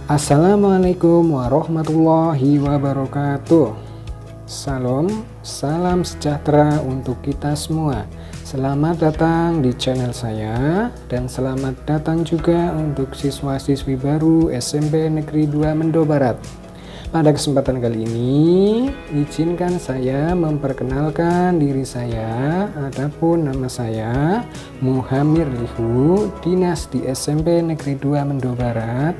Assalamualaikum warahmatullahi wabarakatuh. Salam sejahtera untuk kita semua. Selamat datang di channel saya dan selamat datang juga untuk siswa-siswi baru SMP Negeri 2 Mendo Barat. Pada kesempatan kali ini, izinkan saya memperkenalkan diri saya. Adapun nama saya Muhammad Lihu, dinas di SMP Negeri 2 Mendo Barat,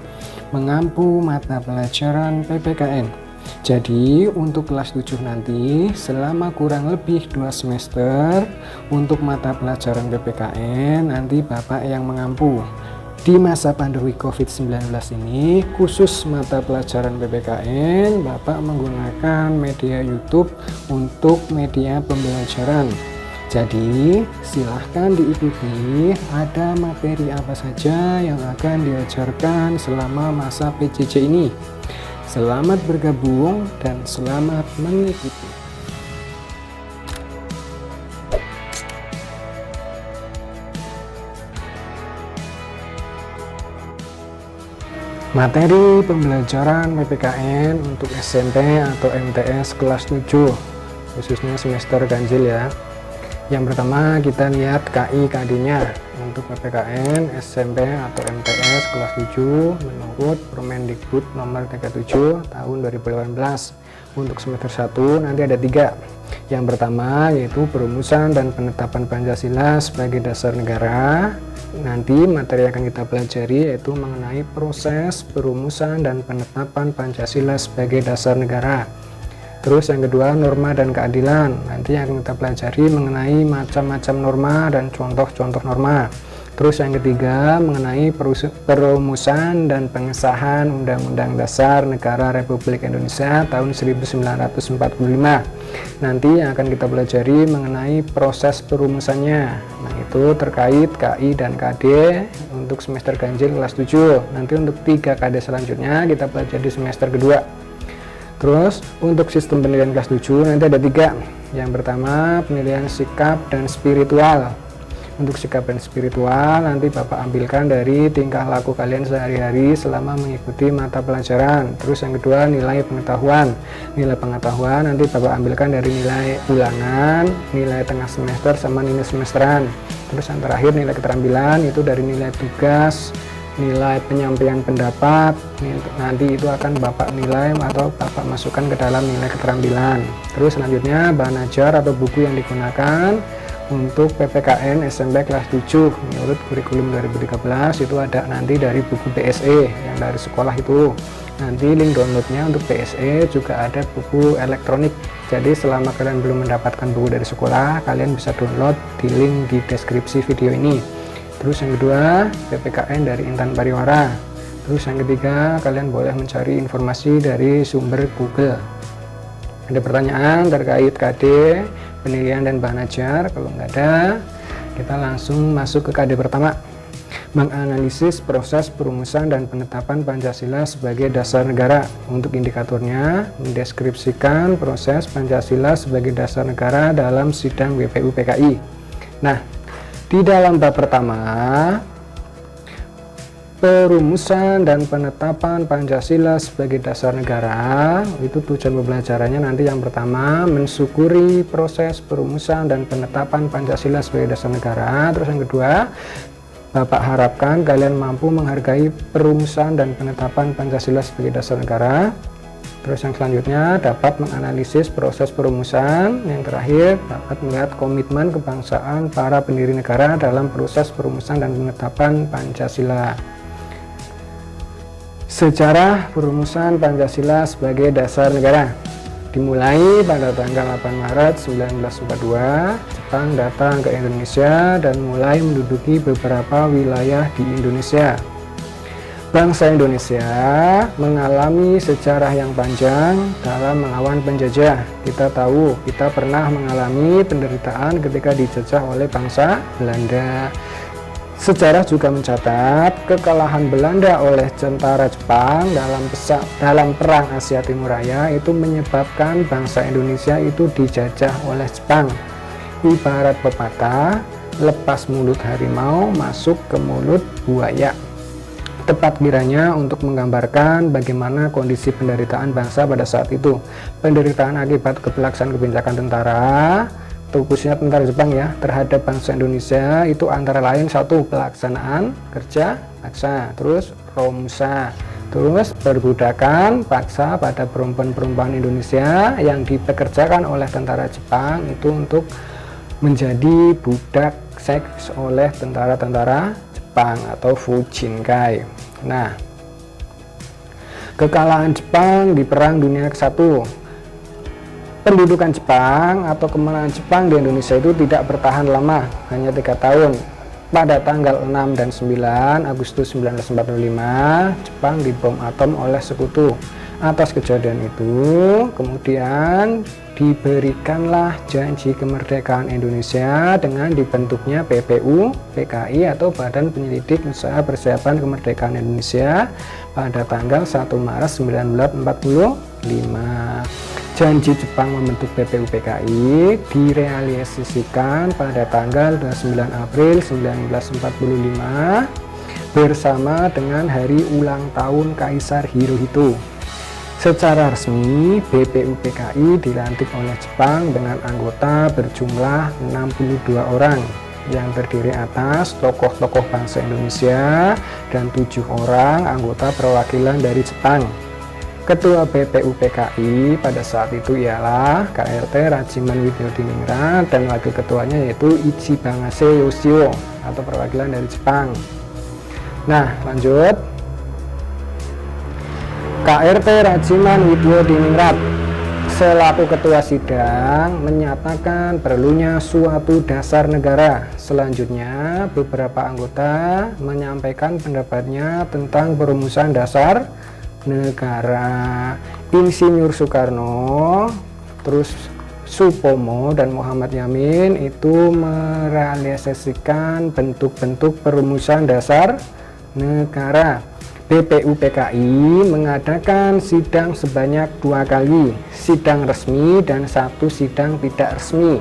mengampu mata pelajaran PPKN. Jadi untuk kelas 7 nanti selama kurang lebih 2 semester untuk mata pelajaran PPKN nanti Bapak yang mengampu. Di masa pandemi COVID-19 ini, khusus mata pelajaran PPKN, Bapak menggunakan media YouTube untuk media pembelajaran. Jadi, silahkan diikuti ada materi apa saja yang akan diajarkan selama masa PJJ ini. Selamat bergabung dan selamat mengikuti. Materi pembelajaran PPKN untuk SMP atau MTS kelas 7, khususnya semester ganjil ya. Yang pertama kita lihat KI KD-nya untuk PPKN SMP atau MTS kelas 7 menurut Permendikbud nomor 37 tahun 2018. Untuk semester 1 nanti ada 3. Yang pertama yaitu perumusan dan penetapan Pancasila sebagai dasar negara. Nanti materi yang akan kita pelajari yaitu mengenai proses perumusan dan penetapan Pancasila sebagai dasar negara. Terus yang kedua norma dan keadilan. Nanti yang akan kita pelajari mengenai macam-macam norma dan contoh-contoh norma. Terus yang ketiga mengenai perumusan dan pengesahan Undang-Undang Dasar Negara Republik Indonesia tahun 1945. Nanti yang akan kita pelajari mengenai proses perumusannya. Nah itu terkait KI dan KD untuk semester ganjil kelas 7. Nanti untuk 3 KD selanjutnya kita pelajari di semester kedua. Terus untuk sistem penilaian kelas 7 nanti ada 3. Yang pertama penilaian sikap dan spiritual. Untuk sikap dan spiritual nanti Bapak ambilkan dari tingkah laku kalian sehari-hari selama mengikuti mata pelajaran. Terus yang kedua nilai pengetahuan. Nilai pengetahuan nanti Bapak ambilkan dari nilai ulangan, nilai tengah semester sama nilai semesteran. Terus yang terakhir nilai keterampilan itu dari nilai tugas, nilai penyampaian pendapat. Nanti itu akan Bapak nilai atau Bapak masukkan ke dalam nilai keterampilan. Terus selanjutnya bahan ajar atau buku yang digunakan untuk PPKN SMP kelas 7 menurut kurikulum 2013 itu ada nanti dari buku PSE yang dari sekolah itu. Nanti link downloadnya untuk PSE juga ada buku elektronik. Jadi selama kalian belum mendapatkan buku dari sekolah, kalian bisa download di link di deskripsi video ini. Terus yang kedua PPKN dari Intan Pariwara. Terus yang ketiga kalian boleh mencari informasi dari sumber Google. Ada pertanyaan terkait KD, penilaian dan bahan ajar? Kalau nggak ada, kita langsung masuk ke KD pertama. Menganalisis proses perumusan dan penetapan Pancasila sebagai dasar negara. Untuk indikatornya, mendeskripsikan proses Pancasila sebagai dasar negara dalam sidang WPU PKI. Nah, di dalam bab pertama, perumusan dan penetapan Pancasila sebagai dasar negara, itu tujuan pembelajarannya nanti yang pertama mensyukuri proses perumusan dan penetapan Pancasila sebagai dasar negara. Terus yang kedua, Bapak harapkan kalian mampu menghargai perumusan dan penetapan Pancasila sebagai dasar negara. Terus yang selanjutnya dapat menganalisis proses perumusan. Yang terakhir dapat melihat komitmen kebangsaan para pendiri negara dalam proses perumusan dan penetapan Pancasila. Sejarah perumusan Pancasila sebagai dasar negara dimulai pada tanggal 8 Maret 1942, Jepang datang ke Indonesia dan mulai menduduki beberapa wilayah di Indonesia. Bangsa Indonesia mengalami sejarah yang panjang dalam melawan penjajah. Kita tahu, kita pernah mengalami penderitaan ketika dijajah oleh bangsa Belanda. Sejarah juga mencatat kekalahan Belanda oleh tentara Jepang dalam Perang Asia Timur Raya itu menyebabkan bangsa Indonesia itu dijajah oleh Jepang. Ibarat pepatah, lepas mulut harimau masuk ke mulut buaya. tepat kiranya untuk menggambarkan bagaimana kondisi penderitaan bangsa pada saat itu. Penderitaan akibat kepelaksanaan kebijakan tentara, khususnya tentara Jepang ya, terhadap bangsa Indonesia itu antara lain: satu, pelaksanaan kerja paksa, terus romusa, terus perbudakan paksa pada perempuan-perempuan Indonesia yang dipekerjakan oleh tentara Jepang itu untuk menjadi budak seks oleh tentara-tentara Jepang atau Fujinkai. Nah, kekalahan Jepang di Perang Dunia ke-1. Pendudukan Jepang atau kemenangan Jepang di Indonesia itu tidak bertahan lama, hanya 3 tahun. Pada tanggal 6 dan 9 Agustus 1945, Jepang dibom atom oleh Sekutu. Atas kejadian itu, kemudian diberikanlah janji kemerdekaan Indonesia dengan dibentuknya BPU PKI atau Badan Penyelidik Usaha Persiapan Kemerdekaan Indonesia pada tanggal 1 Maret 1945. Janji Jepang membentuk BPU PKI direalisasikan pada tanggal 29 April 1945 bersama dengan hari ulang tahun Kaisar Hirohito. Secara resmi, BPU PKI dilantik oleh Jepang dengan anggota berjumlah 62 orang yang terdiri atas tokoh-tokoh bangsa Indonesia dan 7 orang anggota perwakilan dari Jepang. Ketua BPU PKI pada saat itu ialah KRT Rajiman Widyodiningrat dan wakil ketuanya yaitu Ichibangase Yoshio atau perwakilan dari Jepang. Nah, lanjut. KRT Rajiman Widyodiningrat selaku ketua sidang menyatakan perlunya suatu dasar negara. Selanjutnya, beberapa anggota menyampaikan pendapatnya tentang perumusan dasar negara. Insinyur Soekarno, terus Supomo dan Muhammad Yamin itu merealisasikan bentuk-bentuk perumusan dasar negara. BPU PKI mengadakan sidang sebanyak 2 kali, sidang resmi dan 1 sidang tidak resmi.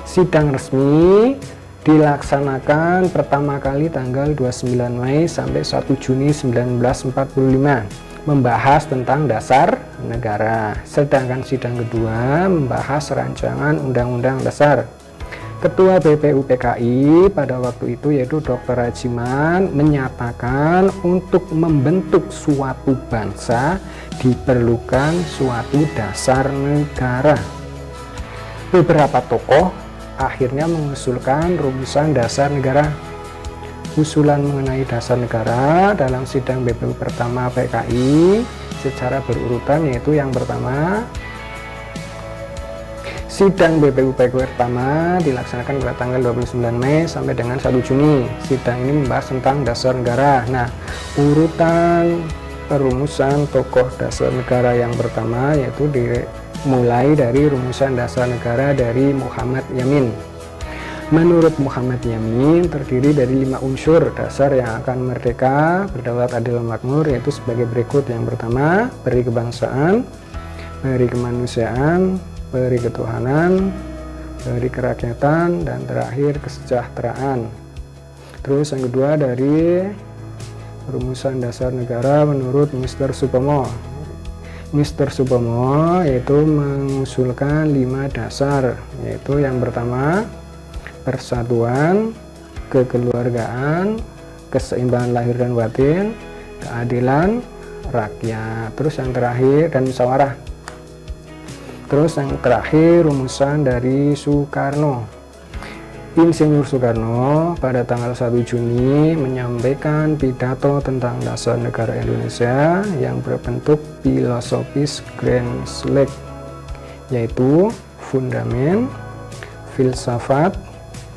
Sidang resmi dilaksanakan pertama kali tanggal 29 Mei sampai 1 Juni 1945, membahas tentang dasar negara. Sedangkan sidang kedua membahas rancangan Undang-Undang Dasar. Ketua BPU PKI pada waktu itu yaitu Dr. Rajiman menyatakan untuk membentuk suatu bangsa diperlukan suatu dasar negara. Beberapa tokoh akhirnya mengusulkan rumusan dasar negara. Usulan mengenai dasar negara dalam sidang BPU pertama PKI secara berurutan yaitu yang pertama, sidang BPU PKI pertama dilaksanakan pada tanggal 29 Mei sampai dengan 1 Juni. Sidang ini membahas tentang dasar negara. Nah, urutan perumusan tokoh dasar negara yang pertama yaitu dimulai dari rumusan dasar negara dari Muhammad Yamin. Menurut Muhammad Yamin terdiri dari 5 unsur dasar yang akan merdeka, berdaulat, adil, dan makmur, yaitu sebagai berikut. Yang pertama, peri kebangsaan, peri kemanusiaan, peri ketuhanan, peri kerakyatan, dan terakhir kesejahteraan. Terus yang kedua dari rumusan dasar negara menurut Mr. Supomo. Mr. Supomo yaitu mengusulkan 5 dasar, yaitu yang pertama persatuan, kekeluargaan, keseimbangan lahir dan batin, keadilan rakyat. Terus yang terakhir dan musyawarah. Terus yang terakhir rumusan dari Soekarno. Insinyur Soekarno pada tanggal 1 Juni menyampaikan pidato tentang dasar negara Indonesia yang berbentuk filosofis Grand Slam, yaitu fundamen, filsafat,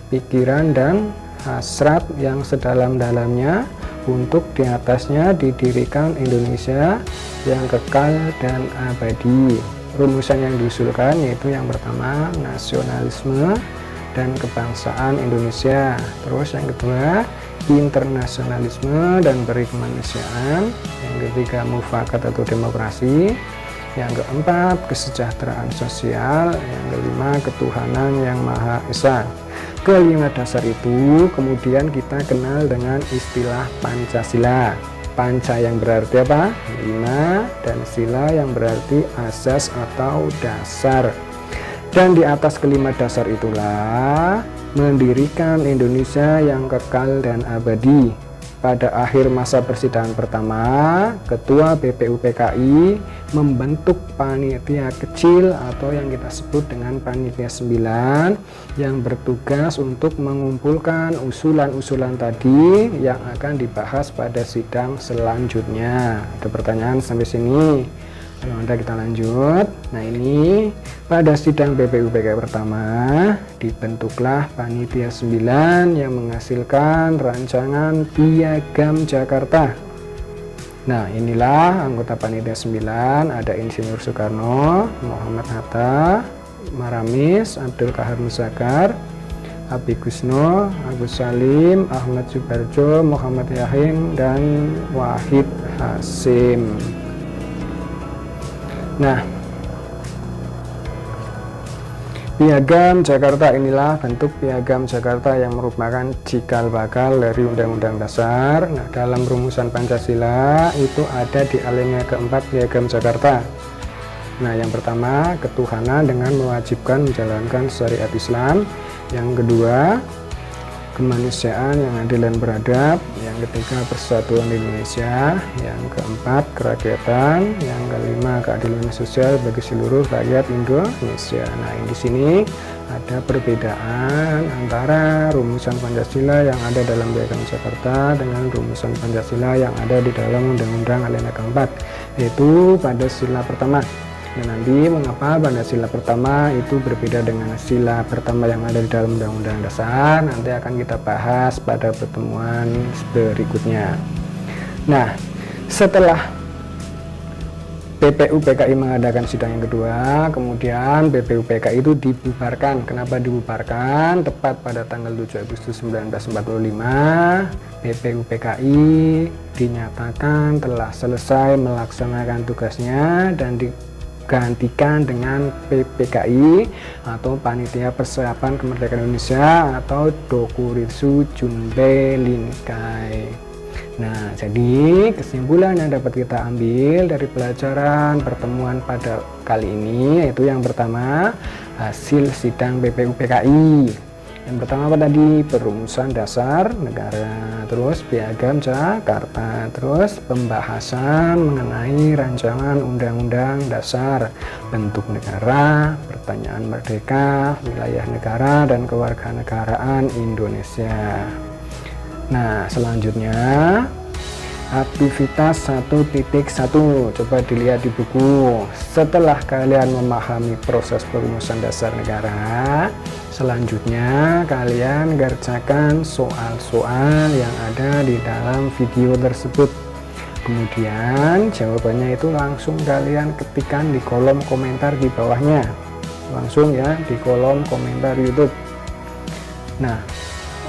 pikiran, dan hasrat yang sedalam-dalamnya untuk diatasnya didirikan Indonesia yang kekal dan abadi. Rumusan yang diusulkan yaitu yang pertama nasionalisme dan kebangsaan Indonesia, terus yang kedua internasionalisme dan peri kemanusiaan, yang ketiga mufakat atau demokrasi, yang keempat kesejahteraan sosial, yang kelima ketuhanan yang Maha Esa. Kelima dasar itu kemudian kita kenal dengan istilah Pancasila. panca yang berarti apa? 5, dan sila yang berarti asas atau dasar. Dan di atas kelima dasar itulah mendirikan Indonesia yang kekal dan abadi. Pada akhir masa persidangan pertama, Ketua BPUPKI membentuk panitia kecil atau yang kita sebut dengan panitia 9 yang bertugas untuk mengumpulkan usulan-usulan tadi yang akan dibahas pada sidang selanjutnya. Ada pertanyaan sampai sini? Kalau ada kita lanjut. Nah, ini pada sidang BPUPKI pertama dibentuklah panitia 9 yang menghasilkan rancangan Piagam Jakarta. Nah, inilah anggota panitia 9, ada Insinyur Soekarno, Muhammad Hatta, Maramis, Abdul Kahar Muzakkar, Abi Gusno, Agus Salim, Ahmad Subarjo, Muhammad Yahin, dan Wahid Hasim. Nah, Piagam Jakarta inilah bentuk Piagam Jakarta yang merupakan cikal bakal dari Undang-Undang Dasar. Nah, dalam rumusan Pancasila itu ada di alinea keempat Piagam Jakarta. Nah, yang pertama, ketuhanan dengan mewajibkan menjalankan syariat Islam. Yang kedua, kemanusiaan yang adil dan beradab. Yang ketiga, persatuan Indonesia. Yang keempat, kerakyatan. Yang kelima, keadilan sosial bagi seluruh rakyat Indonesia. Nah, di sini ada perbedaan antara rumusan Pancasila yang ada dalam Piagam Jakarta dengan rumusan Pancasila yang ada di dalam Undang-Undang alinea keempat, yaitu pada sila pertama. Nah, nanti mengapa pada sila pertama itu berbeda dengan sila pertama yang ada di dalam Undang-Undang Dasar, nanti akan kita bahas pada pertemuan berikutnya. Nah, setelah BPUPKI mengadakan sidang yang kedua, kemudian BPUPKI itu dibubarkan. Kenapa dibubarkan? Tepat pada tanggal 7 Agustus 1945, BPUPKI dinyatakan telah selesai melaksanakan tugasnya dan digantikan dengan PPKI atau Panitia Persiapan Kemerdekaan Indonesia atau Dokuritsu Junbe Linkai. Nah, jadi kesimpulan yang dapat kita ambil dari pelajaran pertemuan pada kali ini yaitu yang pertama, hasil sidang BPUPKI. Yang pertama apa tadi? Perumusan dasar negara, terus Piagam Jakarta, terus pembahasan mengenai rancangan Undang-Undang Dasar, bentuk negara, pertanyaan merdeka, wilayah negara, dan kewarganegaraan Indonesia. Nah, selanjutnya aktivitas 1.1. Coba dilihat di buku. Setelah kalian memahami proses perumusan dasar negara, selanjutnya kalian kerjakan soal-soal yang ada di dalam video tersebut. Kemudian jawabannya itu langsung kalian ketikkan di kolom komentar di bawahnya. Langsung ya, di kolom komentar YouTube. Nah,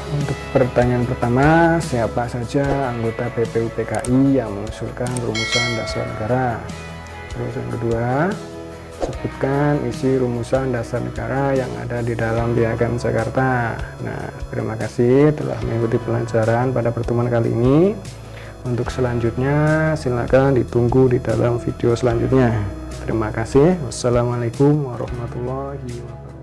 untuk pertanyaan pertama, siapa saja anggota BPUPKI yang mengusulkan rumusan dasar negara? Terus yang kedua, sebutkan isi rumusan dasar negara yang ada di dalam Piagam Jakarta. Nah, terima kasih telah mengikuti pelajaran pada pertemuan kali ini. Untuk selanjutnya, silakan ditunggu di dalam video selanjutnya. Terima kasih. Wassalamualaikum warahmatullahi wabarakatuh.